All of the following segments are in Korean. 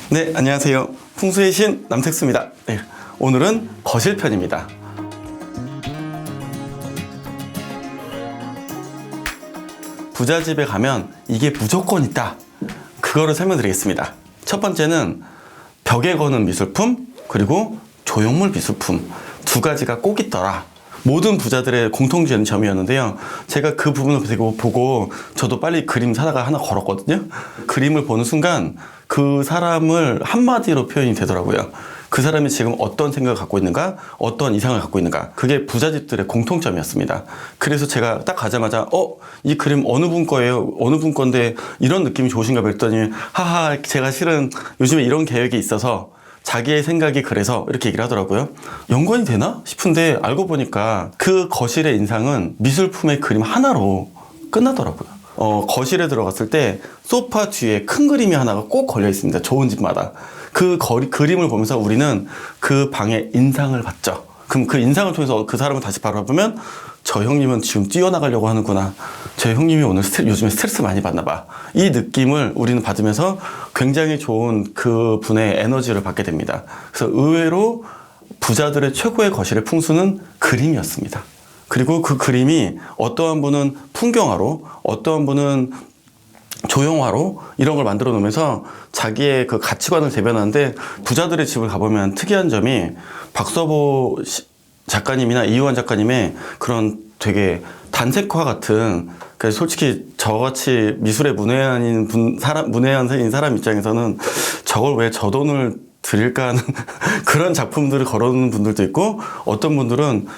네, 안녕하세요. 풍수의 신 남택수입니다. 네, 오늘은 거실 편입니다. 부자 집에 가면 이게 무조건 있다. 그거를 설명드리겠습니다. 첫 번째는 벽에 거는 미술품, 그리고 조형물 미술품 두 가지가 꼭 있더라. 모든 부자들의 공통된 점이었는데요. 제가 그 부분을 보고 저도 빨리 그림 사다가 하나 걸었거든요. 그림을 보는 순간 그 사람을 한마디로 표현이 되더라고요. 그 사람이 지금 어떤 생각을 갖고 있는가, 어떤 이상을 갖고 있는가. 그게 부자집들의 공통점이었습니다. 그래서 제가 딱 가자마자 이 그림 어느 분 거예요? 어느 분 건데 이런 느낌이 좋으신가 그랬더니 하하, 제가 실은 요즘에 이런 계획이 있어서 자기의 생각이 그래서 이렇게 얘기를 하더라고요. 연관이 되나 싶은데 알고 보니까 그 거실의 인상은 미술품의 그림 하나로 끝나더라고요. 거실에 들어갔을 때 소파 뒤에 큰 그림이 하나가 꼭 걸려 있습니다. 좋은 집마다. 그 그림을 보면서 우리는 그 방의 인상을 받죠. 그럼 그 인상을 통해서 그 사람을 다시 바라보면 저 형님은 지금 뛰어나가려고 하는구나. 저 형님이 오늘 요즘에 스트레스 많이 받나 봐. 이 느낌을 우리는 받으면서 굉장히 좋은 그 분의 에너지를 받게 됩니다. 그래서 의외로 부자들의 최고의 거실의 풍수는 그림이었습니다. 그리고 그 그림이 어떠한 분은 풍경화로, 어떠한 분은 조형화로 이런 걸 만들어 놓으면서 자기의 그 가치관을 대변하는데, 부자들의 집을 가보면 특이한 점이 박서보 작가님이나 이유한 작가님의 그런 되게 단색화 같은, 그러니까 솔직히 저같이 미술에 문외한인 사람 입장에서는 저걸 왜 저 돈을 드릴까 하는 그런 작품들을 걸어놓는 분들도 있고, 어떤 분들은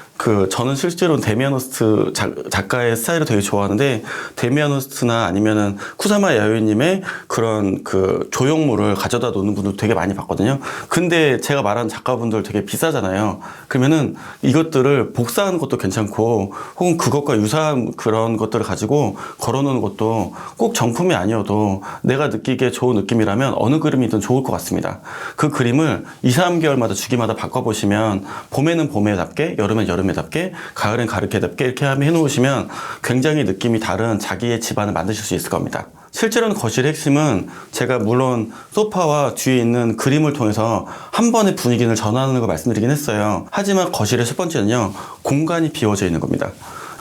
저는 실제로 데미안 호스트 작가의 스타일을 되게 좋아하는데, 데미안 호스트나 아니면은 쿠사마 야요이님의 그런 조형물을 가져다 놓는 분들 되게 많이 봤거든요. 근데 제가 말한 작가분들 되게 비싸잖아요. 그러면은 이것들을 복사하는 것도 괜찮고, 혹은 그것과 유사한 그런 것들을 가지고 걸어놓는 것도 꼭 정품이 아니어도 내가 느끼기에 좋은 느낌이라면 어느 그림이든 좋을 것 같습니다. 그 그림을 2, 3개월마다 주기마다 바꿔보시면, 봄에는 봄에답게, 여름엔 여름에답게, 가을엔 가을에답게 이렇게 해놓으시면 굉장히 느낌이 다른 자기의 집안을 만드실 수 있을 겁니다. 실제로는 거실의 핵심은 제가 물론 소파와 뒤에 있는 그림을 통해서 한 번의 분위기를 전환하는 걸 말씀드리긴 했어요. 하지만 거실의 첫 번째는요, 공간이 비워져 있는 겁니다.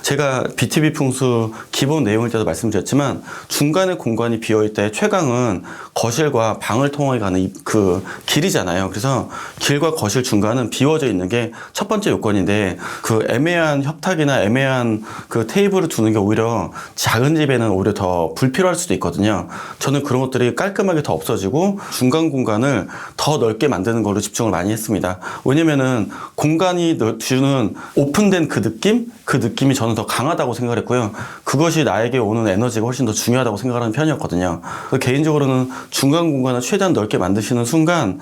제가 BTB 풍수 기본 내용일 때도 말씀드렸지만, 중간에 공간이 비어있다의 최강은 거실과 방을 통해 가는 그 길이잖아요. 그래서 길과 거실 중간은 비워져 있는 게 첫 번째 요건인데, 그 애매한 협탁이나 애매한 그 테이블을 두는 게 오히려 작은 집에는 오히려 더 불필요할 수도 있거든요. 저는 그런 것들이 깔끔하게 더 없어지고 중간 공간을 더 넓게 만드는 걸로 집중을 많이 했습니다. 왜냐면은 공간이 주는 오픈된 그 느낌이 저는 더 강하다고 생각을 했고요. 그것이 나에게 오는 에너지가 훨씬 더 중요하다고 생각하는 편이었거든요. 개인적으로는 중간 공간을 최대한 넓게 만드시는 순간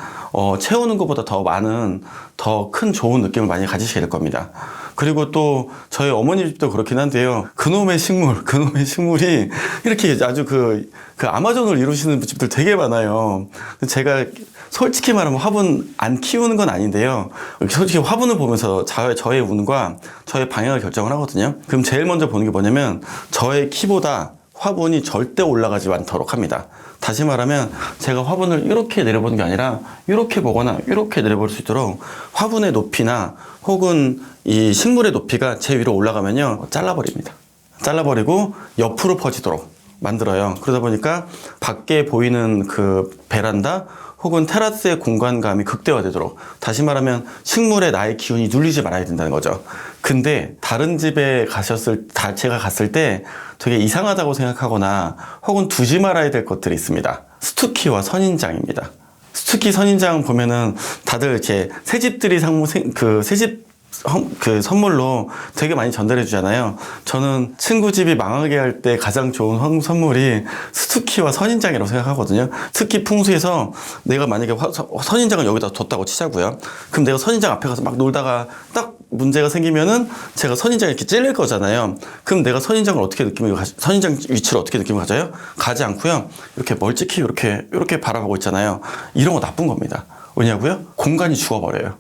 채우는 것보다 더 많은, 더 큰 좋은 느낌을 많이 가지시게 될 겁니다. 그리고 또 저희 어머니 집도 그렇긴 한데요. 그놈의 식물이 이렇게 아주 아마존을 이루시는 집들 되게 많아요. 제가 솔직히 말하면 화분 안 키우는 건 아닌데요. 솔직히 화분을 보면서 저의 운과 저의 방향을 결정을 하거든요. 그럼 제일 먼저 보는 게 뭐냐면, 저의 키보다 화분이 절대 올라가지 않도록 합니다. 다시 말하면 제가 화분을 이렇게 내려보는 게 아니라 이렇게 보거나 이렇게 내려볼 수 있도록 화분의 높이나 혹은 이 식물의 높이가 제 위로 올라가면요, 잘라버립니다. 잘라버리고 옆으로 퍼지도록 만들어요. 그러다 보니까 밖에 보이는 그 베란다 혹은 테라스의 공간감이 극대화되도록, 다시 말하면 식물에 나의 기운이 눌리지 말아야 된다는 거죠. 근데 다른 집에 제가 갔을 때 되게 이상하다고 생각하거나 혹은 두지 말아야 될 것들이 있습니다. 스투키와 선인장입니다. 스투키, 선인장 보면은 다들 이렇게 새집들이 새집 선물로 되게 많이 전달해 주잖아요. 저는 친구 집이 망하게 할 때 가장 좋은 선물이 스투키와 선인장이라고 생각하거든요. 특히 풍수에서 내가 만약에 선인장을 여기다 뒀다고 치자고요. 그럼 내가 선인장 앞에 가서 막 놀다가 딱 문제가 생기면은 제가 선인장을 이렇게 찔릴 거잖아요. 그럼 내가 선인장 위치를 어떻게 느낌을 가져요? 가지 않고요, 이렇게 멀찍이 이렇게 바라보고 있잖아요. 이런 거 나쁜 겁니다. 왜냐고요? 공간이 죽어버려요.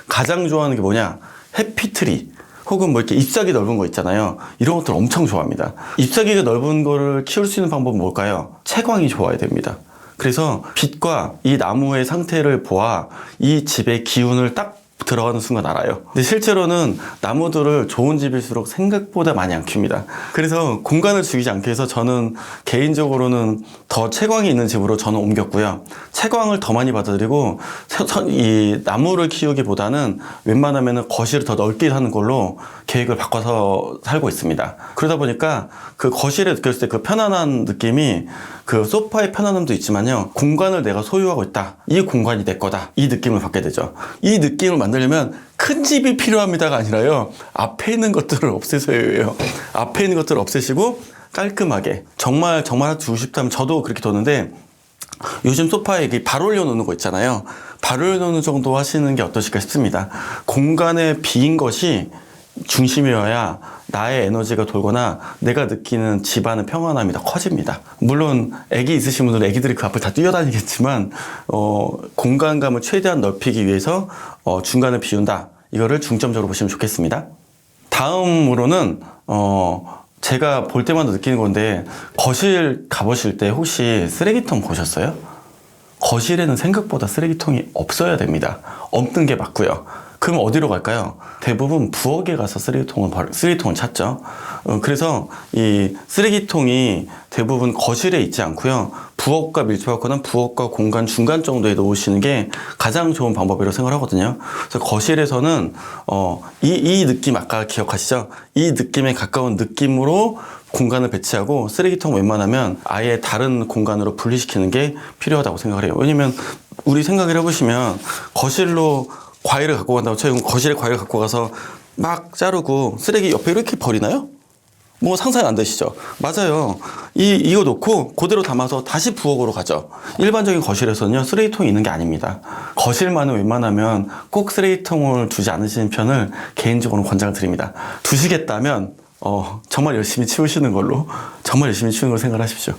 가장 좋아하는 게 뭐냐? 해피트리 혹은 이렇게 잎사귀 넓은 거 있잖아요. 이런 것들 엄청 좋아합니다. 잎사귀가 넓은 거를 키울 수 있는 방법은 뭘까요? 채광이 좋아야 됩니다. 그래서 빛과 이 나무의 상태를 보아 이 집의 기운을 딱 들어가는 순간 알아요. 근데 실제로는 나무들을 좋은 집일수록 생각보다 많이 안 키웁니다. 그래서 공간을 죽이지 않기 위해서 저는 개인적으로는 더 채광이 있는 집으로 저는 옮겼고요. 채광을 더 많이 받아들이고 이 나무를 키우기보다는 웬만하면 거실을 더 넓게 하는 걸로 계획을 바꿔서 살고 있습니다. 그러다 보니까 그 거실에 느꼈을 때 그 편안한 느낌이 그 소파의 편안함도 있지만요, 공간을 내가 소유하고 있다, 이 공간이 내 거다, 이 느낌을 받게 되죠. 이 느낌을 만들려면 큰 집이 필요합니다가 아니라요, 앞에 있는 것들을 없애셔야 해요. 앞에 있는 것들을 없애시고 깔끔하게 정말 두고 싶다면, 저도 그렇게 뒀는데 요즘 소파에 발 올려놓는 거 있잖아요. 발 올려놓는 정도 하시는 게 어떠실까 싶습니다. 공간에 비인 것이 중심이어야 나의 에너지가 돌거나 내가 느끼는 집안의 평안함이 더 커집니다. 물론 애기 있으신 분들은 애기들이 그 앞을 다 뛰어다니겠지만 공간감을 최대한 넓히기 위해서 중간을 비운다, 이거를 중점적으로 보시면 좋겠습니다. 다음으로는 제가 볼 때마다 느끼는 건데, 거실 가보실 때 혹시 쓰레기통 보셨어요? 거실에는 생각보다 쓰레기통이 없어야 됩니다. 없는 게 맞고요. 그럼 어디로 갈까요? 대부분 부엌에 가서 쓰레기통을 찾죠. 그래서 이 쓰레기통이 대부분 거실에 있지 않고요, 부엌과 밀접하거나 부엌과 공간 중간 정도에 놓으시는 게 가장 좋은 방법이라고 생각하거든요. 그래서 거실에서는 이 느낌 아까 기억하시죠? 이 느낌에 가까운 느낌으로 공간을 배치하고 쓰레기통 웬만하면 아예 다른 공간으로 분리시키는 게 필요하다고 생각을 해요. 왜냐면 우리 생각을 해보시면, 거실로 과일을 갖고 간다고 쳐요. 거실에 과일을 갖고 가서 막 자르고 쓰레기 옆에 이렇게 버리나요? 뭐 상상이 안 되시죠? 맞아요. 이거 놓고 그대로 담아서 다시 부엌으로 가죠. 일반적인 거실에서는요, 쓰레기통이 있는 게 아닙니다. 거실만은 웬만하면 꼭 쓰레기통을 두지 않으시는 편을 개인적으로 권장을 드립니다. 두시겠다면 정말 열심히 치우시는 걸로, 정말 열심히 치우는 걸 생각하십시오.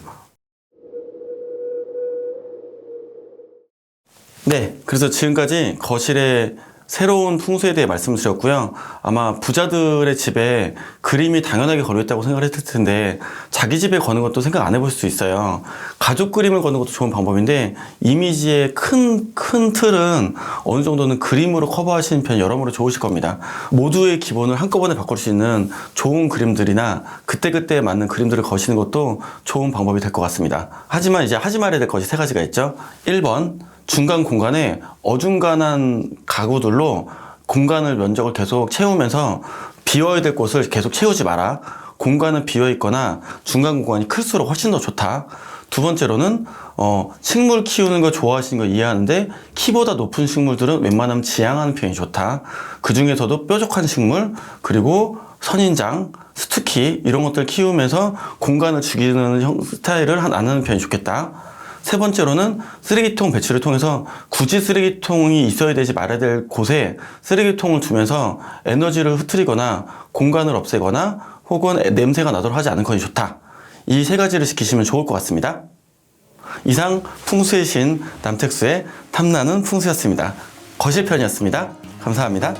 네, 그래서 지금까지 거실의 새로운 풍수에 대해 말씀을 드렸고요. 아마 부자들의 집에 그림이 당연하게 걸려있다고 생각을 했을 텐데, 자기 집에 거는 것도 생각 안 해볼 수 있어요. 가족 그림을 거는 것도 좋은 방법인데, 이미지의 큰 틀은 어느 정도는 그림으로 커버하시는 편이 여러모로 좋으실 겁니다. 모두의 기본을 한꺼번에 바꿀 수 있는 좋은 그림들이나 그때그때 맞는 그림들을 거시는 것도 좋은 방법이 될 것 같습니다. 하지만 이제 하지 말아야 될 것이 세 가지가 있죠. 1번, 중간 공간에 어중간한 가구들로 공간을, 면적을 계속 채우면서 비워야 될 곳을 계속 채우지 마라. 공간은 비어 있거나 중간 공간이 클수록 훨씬 더 좋다. 두 번째로는 식물 키우는 거 좋아하시는 거 이해하는데, 키보다 높은 식물들은 웬만하면 지양하는 편이 좋다. 그 중에서도 뾰족한 식물, 그리고 선인장, 스투키 이런 것들 키우면서 공간을 죽이는 스타일을 안 하는 편이 좋겠다. 세 번째로는 쓰레기통 배치를 통해서 굳이 쓰레기통이 있어야 되지 말아야 될 곳에 쓰레기통을 두면서 에너지를 흐트리거나 공간을 없애거나 혹은 냄새가 나도록 하지 않는 것이 좋다. 이 세 가지를 지키시면 좋을 것 같습니다. 이상 풍수의 신 남택수의 탐나는 풍수였습니다. 거실편이었습니다. 감사합니다.